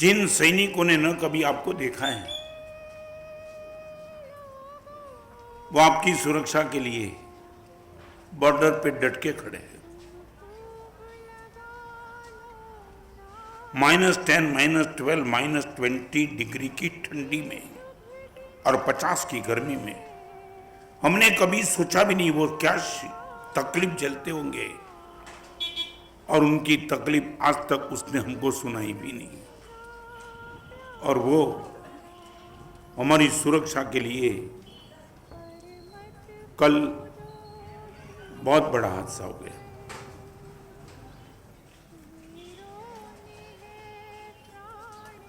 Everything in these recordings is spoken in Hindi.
जिन सैनिकों ने न कभी आपको देखा है, वो आपकी सुरक्षा के लिए बॉर्डर पे डट के खड़े हैं। -10, -12, -20 डिग्री की ठंडी में और 50 की गर्मी में हमने कभी सोचा भी नहीं वो क्या तकलीफ झेलते होंगे, और उनकी तकलीफ आज तक उसने हमको सुनाई भी नहीं। और वो हमारी सुरक्षा के लिए कल बहुत बड़ा हादसा हो गया।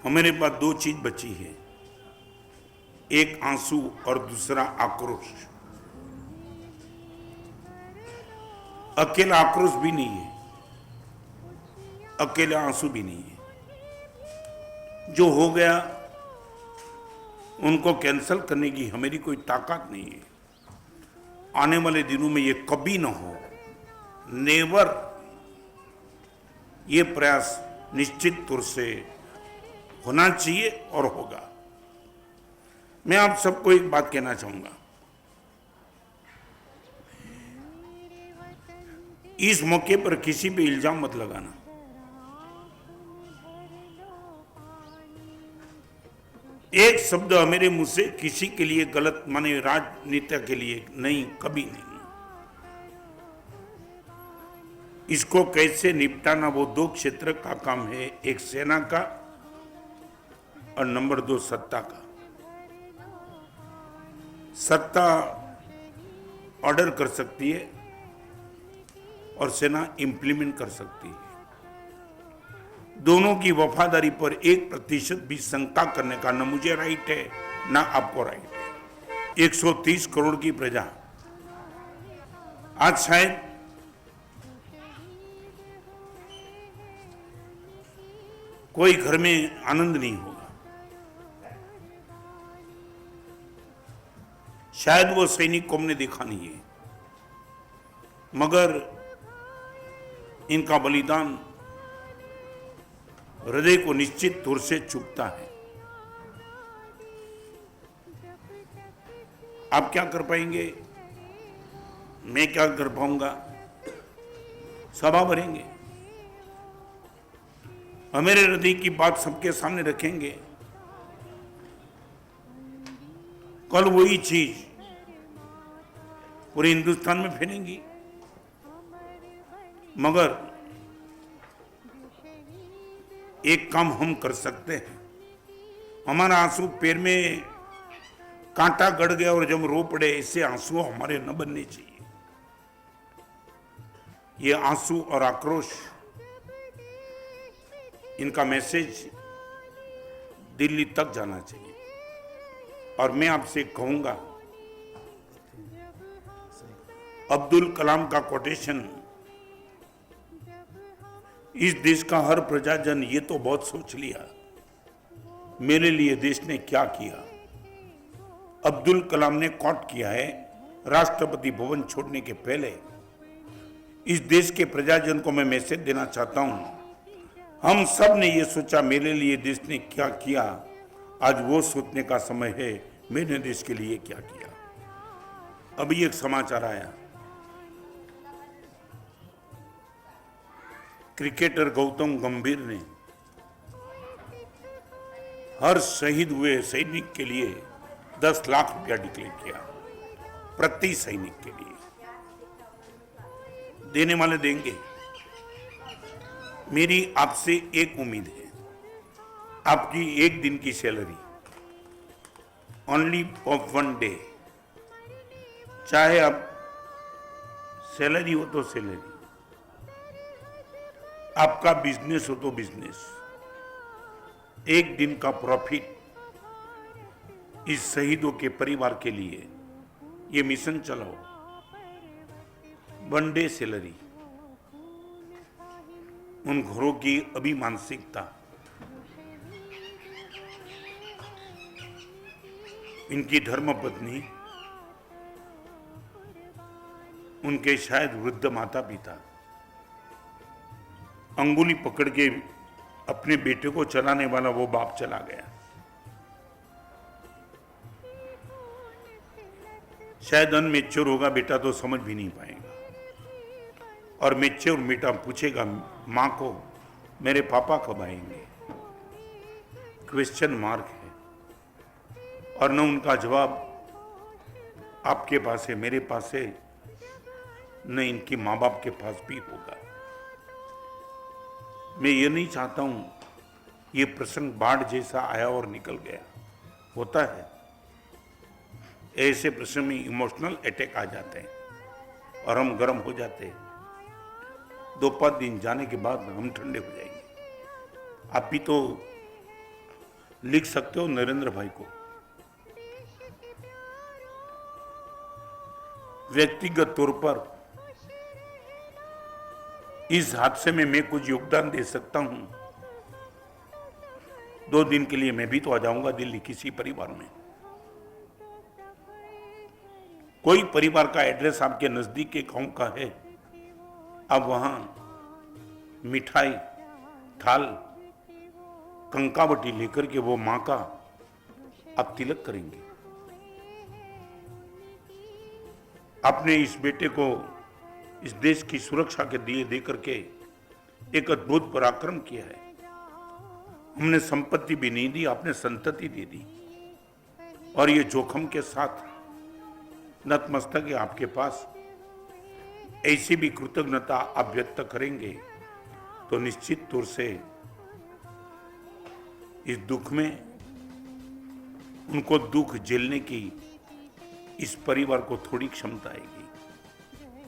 हमारे पास दो चीज बची है, एक आंसू और दूसरा आक्रोश। अकेला आक्रोश भी नहीं है, अकेला आंसू भी नहीं है। जो हो गया उनको कैंसल करने की हमारी कोई ताकत नहीं है। आने वाले दिनों में ये कभी ना हो, नेवर। ये प्रयास निश्चित तौर से होना चाहिए और होगा। मैं आप सबको एक बात कहना चाहूंगा, इस मौके पर किसी पे इल्जाम मत लगाना। एक शब्द मेरे मुंह से किसी के लिए गलत माने राजनीति के लिए नहीं, कभी नहीं। इसको कैसे निपटाना वो दो क्षेत्र का काम है, एक सेना का और नंबर 2 सत्ता का। सत्ता ऑर्डर कर सकती है और सेना इंप्लीमेंट कर सकती है। दोनों की वफादारी पर 1% भी शंका करने का न मुझे राइट है ना आपको राइट है। 130 करोड़ की प्रजा आज शायद कोई घर में आनंद नहीं होगा, शायद वो सैनिक को हमने देखा नहीं है, मगर इनका बलिदान हृदय को निश्चित तौर से चुभता है। आप क्या कर पाएंगे, मैं क्या कर पाऊंगा? सभा भरेंगे, हमारे हृदय की बात सबके सामने रखेंगे। कल वही चीज पूरे हिंदुस्तान में फैलेंगी, मगर एक काम हम कर सकते हैं। हमारा आंसू पैर में कांटा गड़ गया और जब रो पड़े, ऐसे आंसू हमारे न बनने चाहिए। ये आंसू और आक्रोश, इनका मैसेज दिल्ली तक जाना चाहिए। और मैं आपसे कहूंगा, अब्दुल कलाम का कोटेशन, इस देश का हर प्रजाजन ये तो बहुत सोच लिया, मेरे लिए देश ने क्या किया। अब्दुल कलाम ने कोट किया है, राष्ट्रपति भवन छोड़ने के पहले इस देश के प्रजाजन को मैं मैसेज देना चाहता हूं, हम सब ने ये सोचा मेरे लिए देश ने क्या किया, आज वो सोचने का समय है मैंने देश के लिए क्या किया। अभी एक समाचार आया, क्रिकेटर गौतम गंभीर ने हर शहीद हुए सैनिक के लिए 10 लाख रुपया डिक्लेयर किया, प्रति सैनिक के लिए। देने वाले देंगे। मेरी आपसे एक उम्मीद है, आपकी एक दिन की सैलरी, ओनली ऑफ 1 डे, चाहे आप सैलरी हो तो सैलरी, आपका बिजनेस हो तो बिजनेस, एक दिन का प्रॉफिट इस शहीदों के परिवार के लिए ये मिशन चलाओ। 1 डे सैलरी, उन घरों की अभी मानसिकता, इनकी धर्मपत्नी, उनके शायद वृद्ध माता पिता अंगुली पकड़ के अपने बेटे को चलाने वाला वो बाप चला गया। शायद अनमेच्योर होगा बेटा तो समझ भी नहीं पाएगा, और मेच्योर बेटा पूछेगा मां को मेरे पापा कब आएंगे, क्वेश्चन मार्क है। और न उनका जवाब आपके पास है, मेरे पास है, न इनके माँ बाप के पास भी होगा। मैं ये नहीं चाहता हूं ये प्रसंग बाढ़ जैसा आया और निकल गया। होता है ऐसे प्रसंग में इमोशनल अटैक आ जाते हैं और हम गर्म हो जाते हैं। 2-5 दिन जाने के बाद हम ठंडे हो जाएंगे। आप भी तो लिख सकते हो नरेंद्र भाई को। व्यक्तिगत तौर पर इस हादसे में मैं कुछ योगदान दे सकता हूं। 2 दिन के लिए मैं भी तो आ जाऊंगा दिल्ली किसी परिवार में। कोई परिवार का एड्रेस आपके नजदीक के गांव का है, आप वहां मिठाई, थाल, कंकावटी लेकर के वो मां का आप तिलक करेंगे। आपने इस बेटे को इस देश की सुरक्षा के दिए दे करके एक अद्भुत पराक्रम किया है। हमने संपत्ति भी नहीं दी, आपने संतति दे दी, और ये जोखिम के साथ नतमस्तक है आपके पास। ऐसी भी कृतज्ञता आप व्यक्त करेंगे तो निश्चित तौर से इस दुख में उनको दुख झेलने की इस परिवार को थोड़ी क्षमता आएगी।